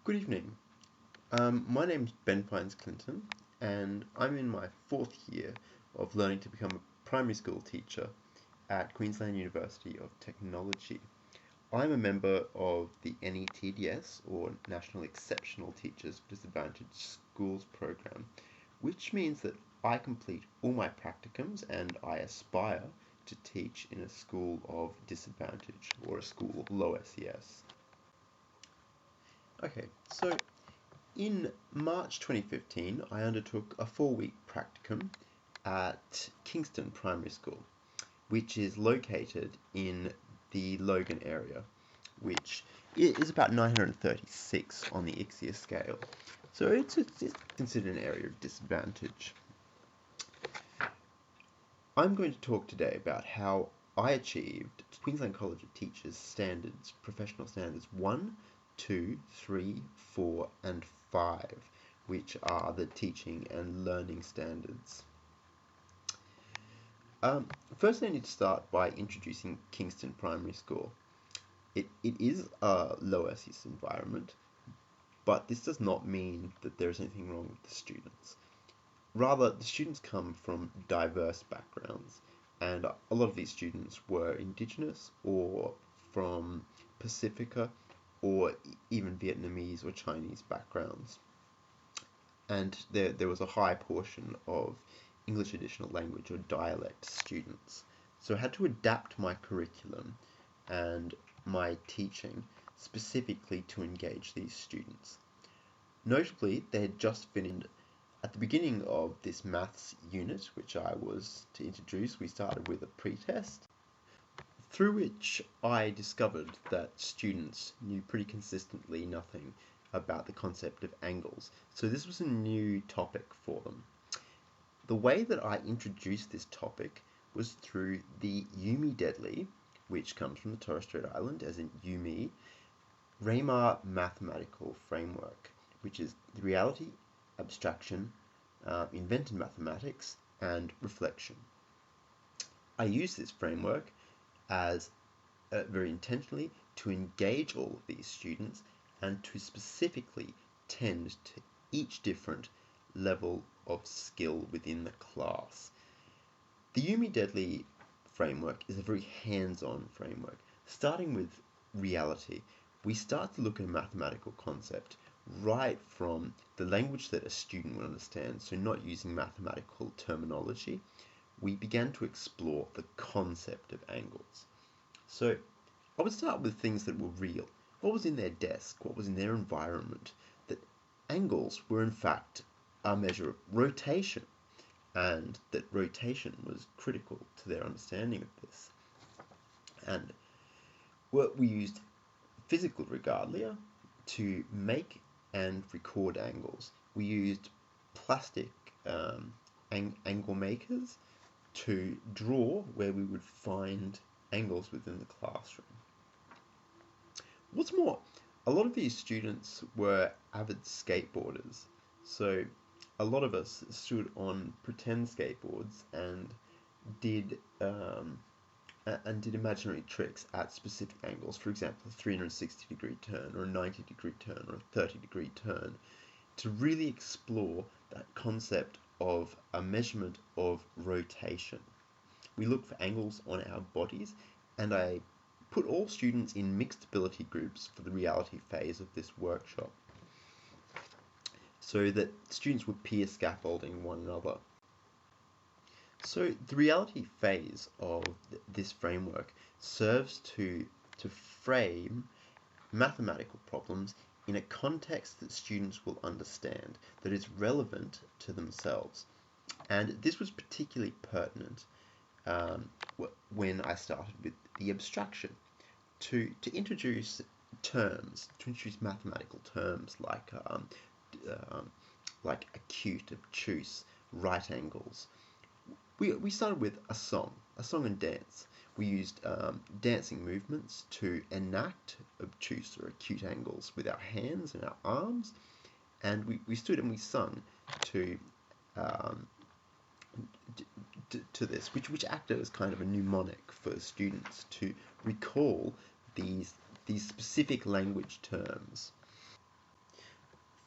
Good evening. My name's Ben Fynes-Clinton, and I'm in my fourth year of learning to become a primary school teacher at Queensland University of Technology. I'm a member of the NETDS, or National Exceptional Teachers for Disadvantaged Schools program, which means that I complete all my practicums and I aspire to teach in a school of disadvantage or a school of low SES. Okay, so in March 2015, I undertook a 4-week practicum at Kingston Primary School, which is located in the Logan area, which is about 936 on the ICSEA scale. So it's considered an area of disadvantage. I'm going to talk today about how I achieved Queensland College of Teachers standards, professional standards 1, 2, 3, 4, and 5, which are the teaching and learning standards. First, I need to start by introducing Kingston Primary School. It is a low SES environment, but this does not mean that there is anything wrong with the students. Rather, the students come from diverse backgrounds, and a lot of these students were Indigenous or from Pacifica or even Vietnamese or Chinese backgrounds. And there was a high portion of English additional language or dialect students. So I had to adapt my curriculum and my teaching specifically to engage these students. Notably, they had just finished at the beginning of this maths unit, which I was to introduce. We started with a pre-test, through which I discovered that students knew pretty consistently nothing about the concept of angles. So this was a new topic for them. The way that I introduced this topic was through the UMI Deadly, which comes from the Torres Strait Island, as in UMI, Raymar mathematical framework, which is the reality, abstraction, invented mathematics, and reflection. I use this framework as very intentionally to engage all of these students and to specifically tend to each different level of skill within the class. The UMI Deadly framework is a very hands-on framework. Starting with reality, we start to look at a mathematical concept right from the language that a student would understand, so not using mathematical terminology. We began to explore the concept of angles. So I would start with things that were real. What was in their desk? What was in their environment? That angles were in fact a measure of rotation, and that rotation was critical to their understanding of this. And we used physical regalia to make and record angles. We used plastic angle makers to draw where we would find angles within the classroom. What's more, a lot of these students were avid skateboarders, so a lot of us stood on pretend skateboards and did imaginary tricks at specific angles. For example, a 360-degree turn, or a 90-degree turn, or a 30-degree turn, to really explore that concept of a measurement of rotation. We look for angles on our bodies, and I put all students in mixed ability groups for the reality phase of this workshop, so that students would peer scaffolding one another. So the reality phase of this framework serves to frame mathematical problems in a context that students will understand, that is relevant to themselves. And this was particularly pertinent when I started with the abstraction, to introduce terms, to introduce mathematical terms like acute, obtuse, right angles. We started with a song and dance. We used dancing movements to enact obtuse or acute angles with our hands and our arms, and we stood and we sung to this, which acted as kind of a mnemonic for students to recall these specific language terms.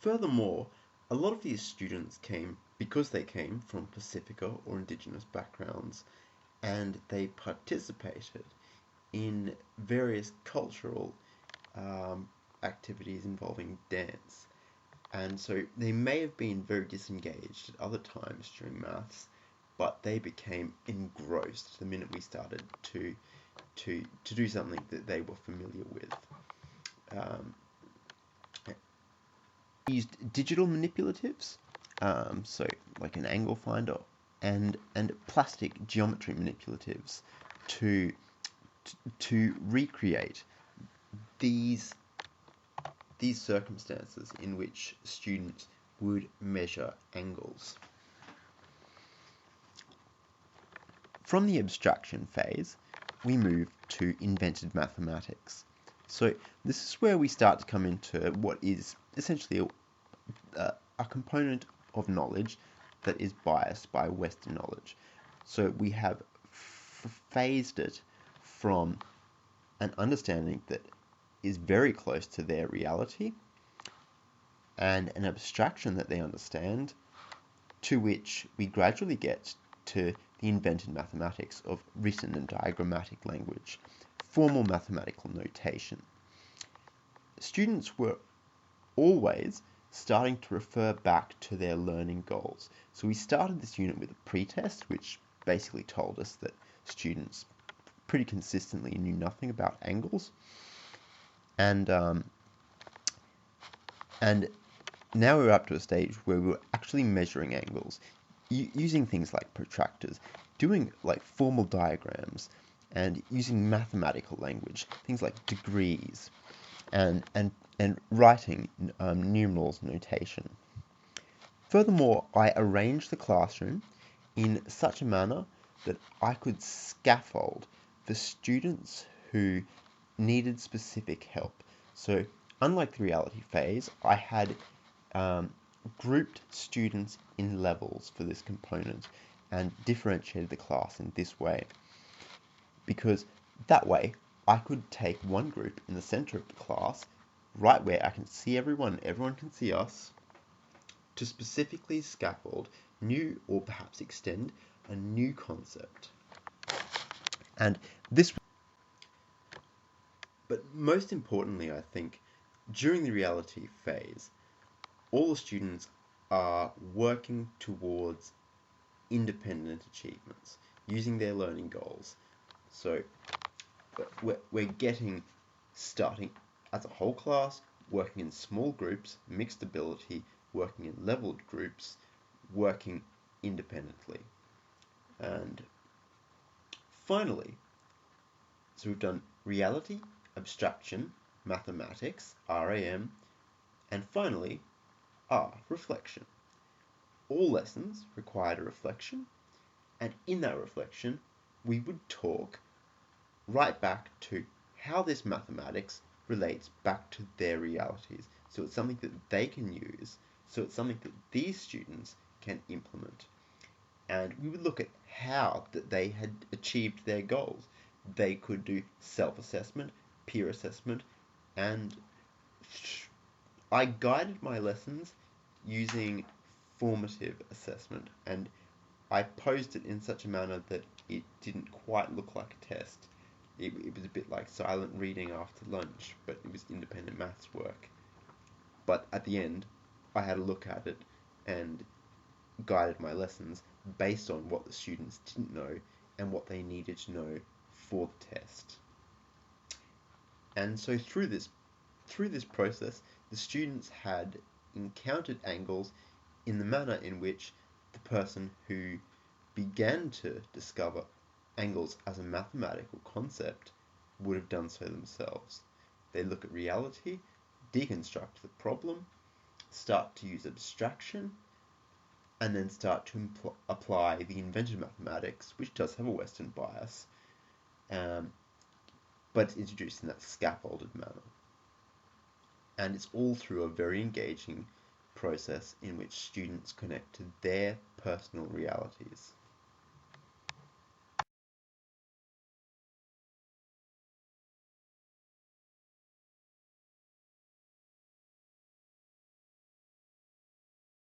Furthermore, a lot of these students came because they came from Pacifica or Indigenous backgrounds, and they participated in various cultural activities involving dance. And so they may have been very disengaged at other times during maths, but they became engrossed the minute we started to do something that they were familiar with. Um, used digital manipulatives, so like an angle finder, and plastic geometry manipulatives to recreate these circumstances in which students would measure angles. From the abstraction phase, we move to invented mathematics. So this is where we start to come into what is essentially a component of knowledge that is biased by Western knowledge. So we have phased it from an understanding that is very close to their reality and an abstraction that they understand, to which we gradually get to the invented mathematics of written and diagrammatic language, formal mathematical notation. Students were always starting to refer back to their learning goals. So we started this unit with a pretest, which basically told us that students pretty consistently knew nothing about angles. And now we're up to a stage where we're actually measuring angles, using things like protractors, doing like formal diagrams, and using mathematical language, things like degrees, and writing numerals notation. Furthermore, I arranged the classroom in such a manner that I could scaffold the students who needed specific help. So, unlike the reality phase, I had grouped students in levels for this component and differentiated the class in this way, because that way I could take one group in the center of the class, right where I can see everyone can see us, to specifically scaffold new or perhaps extend a new concept. And this, but most importantly, I think, during the reality phase, all the students are working towards independent achievements, using their learning goals. So we're getting starting as a whole class, working in small groups, mixed ability, working in leveled groups, working independently. And finally, so we've done reality, abstraction, mathematics, RAM, and finally, reflection. All lessons required a reflection, and in that reflection, we would talk right back to how this mathematics relates back to their realities. So it's something that they can use, so it's something that these students can implement. And we would look at how that they had achieved their goals. They could do self-assessment, peer assessment, and I guided my lessons using formative assessment, and I posed it in such a manner that it didn't quite look like a test. It was a bit like silent reading after lunch, but it was independent maths work. But at the end, I had a look at it and guided my lessons based on what the students didn't know and what they needed to know for the test. And so through this process, the students had encountered angles in the manner in which the person who began to discover angles as a mathematical concept would have done so themselves. They look at reality, deconstruct the problem, start to use abstraction, and then start to apply the invented mathematics, which does have a Western bias, but it's introduced in that scaffolded manner. And it's all through a very engaging process in which students connect to their personal realities.